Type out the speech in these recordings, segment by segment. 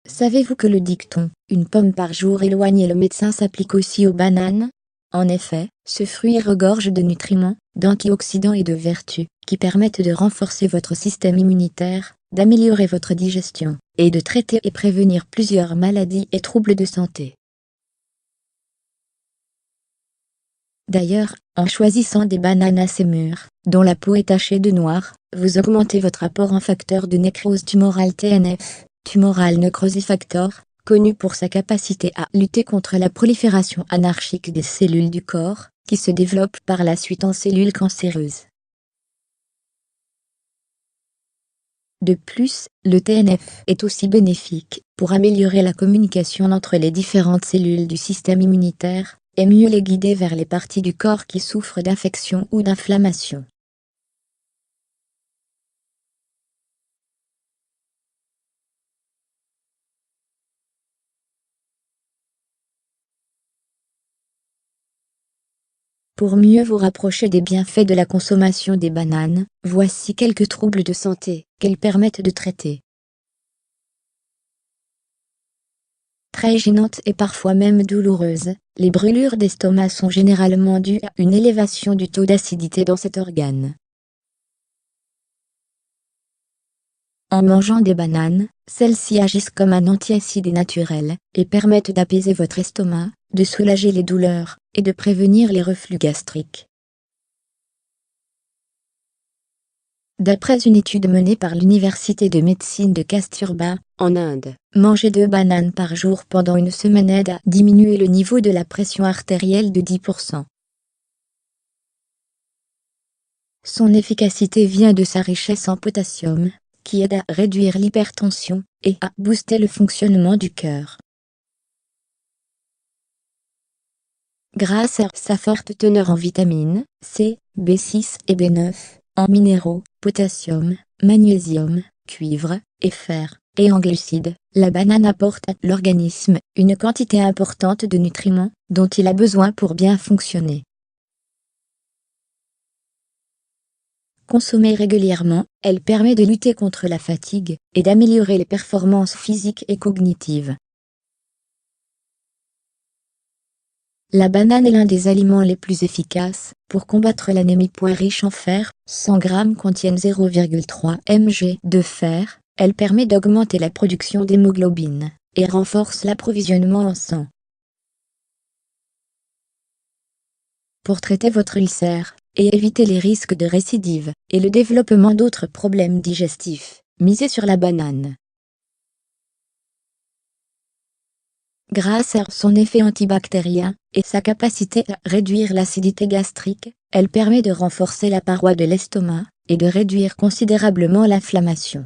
Savez-vous que le dicton « une pomme par jour éloigne le médecin » s'applique aussi aux bananes? En effet, ce fruit regorge de nutriments, d'antioxydants et de vertus, qui permettent de renforcer votre système immunitaire, d'améliorer votre digestion, et de traiter et prévenir plusieurs maladies et troubles de santé. D'ailleurs, en choisissant des bananes assez mûres, dont la peau est tachée de noir, vous augmentez votre apport en facteur de nécrose tumorale TNF, Tumoral Necrosis Factor, connu pour sa capacité à lutter contre la prolifération anarchique des cellules du corps, qui se développent par la suite en cellules cancéreuses. De plus, le TNF est aussi bénéfique pour améliorer la communication entre les différentes cellules du système immunitaire, et mieux les guider vers les parties du corps qui souffrent d'infection ou d'inflammation. Pour mieux vous rapprocher des bienfaits de la consommation des bananes, voici quelques troubles de santé qu'elles permettent de traiter. Très gênantes et parfois même douloureuses, les brûlures d'estomac sont généralement dues à une élévation du taux d'acidité dans cet organe. En mangeant des bananes, celles-ci agissent comme un antiacide naturel, et permettent d'apaiser votre estomac, de soulager les douleurs, et de prévenir les reflux gastriques. D'après une étude menée par l'Université de médecine de Kasturba, en Inde, manger 2 bananes par jour pendant une semaine aide à diminuer le niveau de la pression artérielle de 10%. Son efficacité vient de sa richesse en potassium, qui aide à réduire l'hypertension et à booster le fonctionnement du cœur. Grâce à sa forte teneur en vitamines C, B6 et B9, en minéraux, potassium, magnésium, cuivre et fer, et en glucides, la banane apporte à l'organisme une quantité importante de nutriments dont il a besoin pour bien fonctionner. Consommée régulièrement, elle permet de lutter contre la fatigue et d'améliorer les performances physiques et cognitives. La banane est l'un des aliments les plus efficaces pour combattre l'anémie. Riche en fer, 100 g contiennent 0,3 mg de fer, elle permet d'augmenter la production d'hémoglobine et renforce l'approvisionnement en sang. Pour traiter votre ulcère et éviter les risques de récidive et le développement d'autres problèmes digestifs, misez sur la banane. Grâce à son effet antibactérien et sa capacité à réduire l'acidité gastrique, elle permet de renforcer la paroi de l'estomac et de réduire considérablement l'inflammation.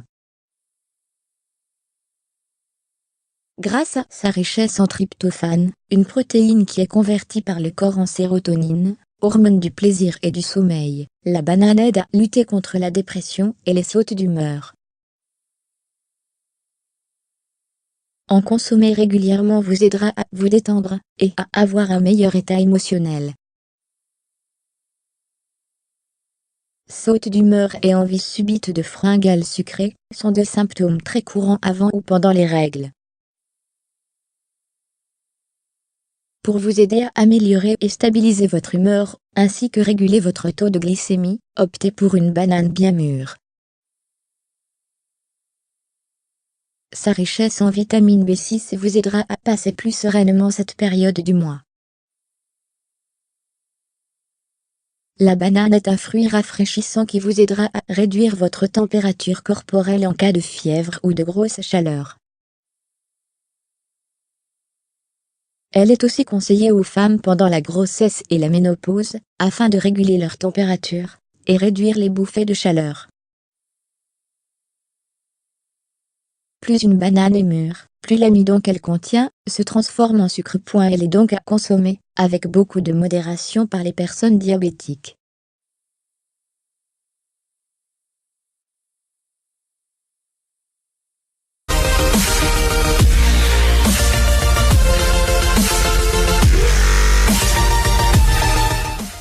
Grâce à sa richesse en tryptophane, une protéine qui est convertie par le corps en sérotonine, hormone du plaisir et du sommeil, la banane aide à lutter contre la dépression et les sautes d'humeur. En consommer régulièrement vous aidera à vous détendre et à avoir un meilleur état émotionnel. Sautes d'humeur et envie subite de fringales sucrées sont deux symptômes très courants avant ou pendant les règles. Pour vous aider à améliorer et stabiliser votre humeur, ainsi que réguler votre taux de glycémie, optez pour une banane bien mûre. Sa richesse en vitamine B6 vous aidera à passer plus sereinement cette période du mois. La banane est un fruit rafraîchissant qui vous aidera à réduire votre température corporelle en cas de fièvre ou de grosse chaleur. Elle est aussi conseillée aux femmes pendant la grossesse et la ménopause, afin de réguler leur température et réduire les bouffées de chaleur. Plus une banane est mûre, plus l'amidon qu'elle contient se transforme en sucre. Elle est donc à consommer avec beaucoup de modération par les personnes diabétiques.